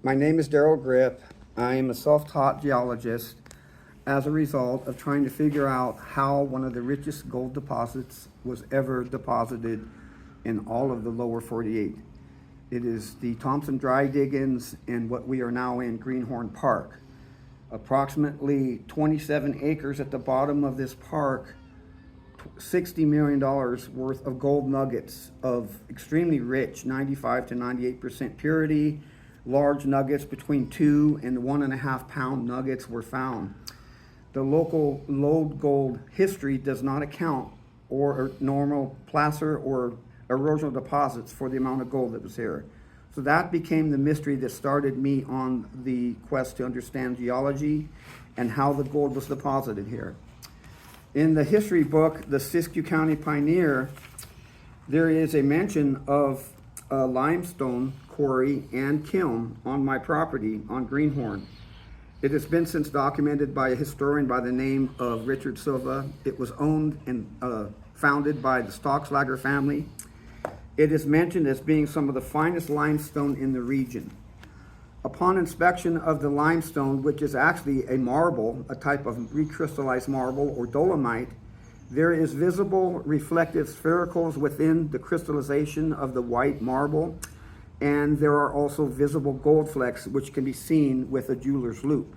My name is Daryl Grip. I am a self-taught geologist as a result of trying to figure out how one of the richest gold deposits was ever deposited in all of the lower 48. It is the Thompson Dry Diggings in what we are now in Greenhorn Park. Approximately 27 acres at the bottom of this park, $60 million worth of gold nuggets of extremely rich, 95 to 98% purity. Large nuggets between 2 and 1.5 pound nuggets were found. The local lode gold history does not account or normal placer or erosional deposits for the amount of gold that was here. So that became the mystery that started me on the quest to understand geology and how the gold was deposited here. In the history book, the Siskiyou County Pioneer, there is a mention of a limestone quarry and kiln on my property on Greenhorn. It has been since documented by a historian by the name of Richard Silva. It was owned and founded by the Stockslager family. It is mentioned as being some of the finest limestone in the region. Upon inspection of the limestone, which is actually a marble, a type of recrystallized marble or dolomite, there is visible reflective sphericals within the crystallization of the white marble, and there are also visible gold flecks which can be seen with a jeweler's loupe.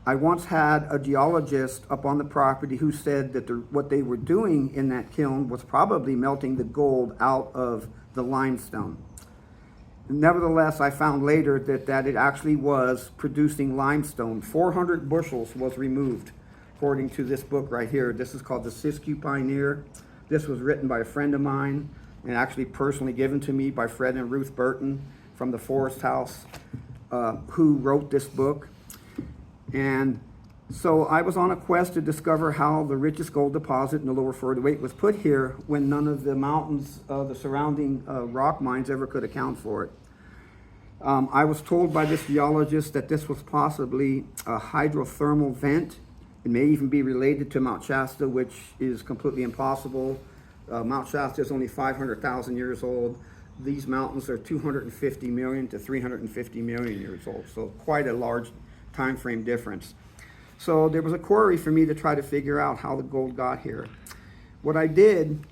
I once had a geologist up on the property who said that what they were doing in that kiln was probably melting the gold out of the limestone. Nevertheless, I found later that it actually was producing limestone. 400 bushels was removed, according to this book right here. This is called the Siskiyou Pioneer. This was written by a friend of mine and actually personally given to me by Fred and Ruth Burton from the Forest House, who wrote this book. And so I was on a quest to discover how the richest gold deposit in the lower 48 was put here when none of the mountains, the surrounding rock mines ever could account for it. I was told by this geologist that this was possibly a hydrothermal vent. It may even be related to Mount Shasta, which is completely impossible. Mount Shasta is only 500,000 years old. These mountains are 250 million to 350 million years old, so quite a large time frame difference. So there was a query for me to try to figure out how the gold got here. What I did,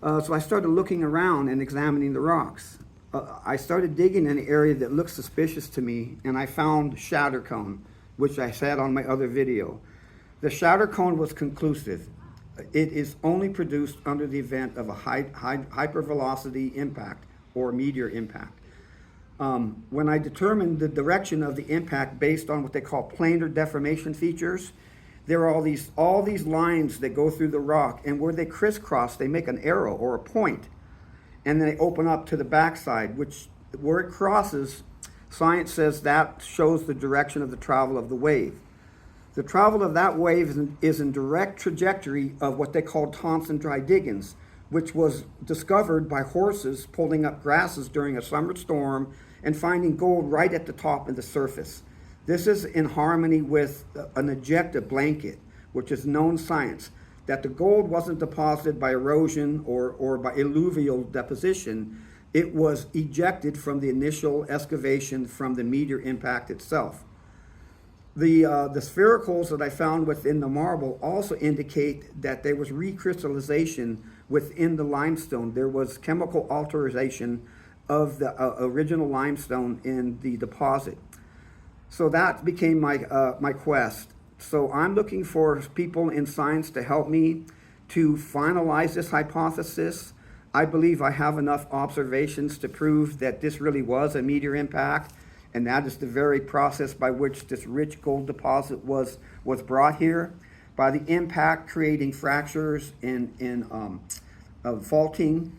so I started looking around and examining the rocks. I started digging in an area that looked suspicious to me, and I found shatter cone, which I said on my other video. The shatter cone was conclusive. It is only produced under the event of a hypervelocity impact or meteor impact. When I determined the direction of the impact based on what they call planar deformation features, there are all these lines that go through the rock, and where they crisscross, they make an arrow or a point, and then they open up to the backside, which where it crosses, science says that shows the direction of the travel of the wave. The travel of that wave is in direct trajectory of what they call Thompson Dry Diggings, which was discovered by horses pulling up grasses during a summer storm and finding gold right at the top of the surface. This is in harmony with an ejecta blanket, which is known science, that the gold wasn't deposited by erosion or by alluvial deposition. It was ejected from the initial excavation from the meteor impact itself. The sphericals that I found within the marble also indicate that there was recrystallization within the limestone. There was chemical alteration of the original limestone in the deposit. So that became my quest. So I'm looking for people in science to help me to finalize this hypothesis. I believe I have enough observations to prove that this really was a meteor impact, and that is the very process by which this rich gold deposit was brought here, by the impact creating fractures and faulting,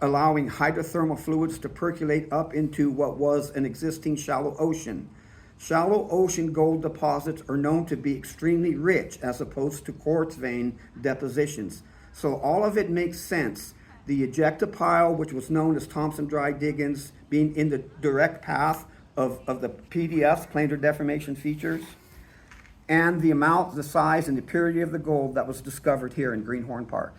allowing hydrothermal fluids to percolate up into what was an existing shallow ocean. Shallow ocean gold deposits are known to be extremely rich as opposed to quartz vein depositions. So all of it makes sense. The ejecta pile, which was known as Thompson Dry Diggings, being in the direct path of the PDFs, planar deformation features, and the amount, the size, and the purity of the gold that was discovered here in Greenhorn Park.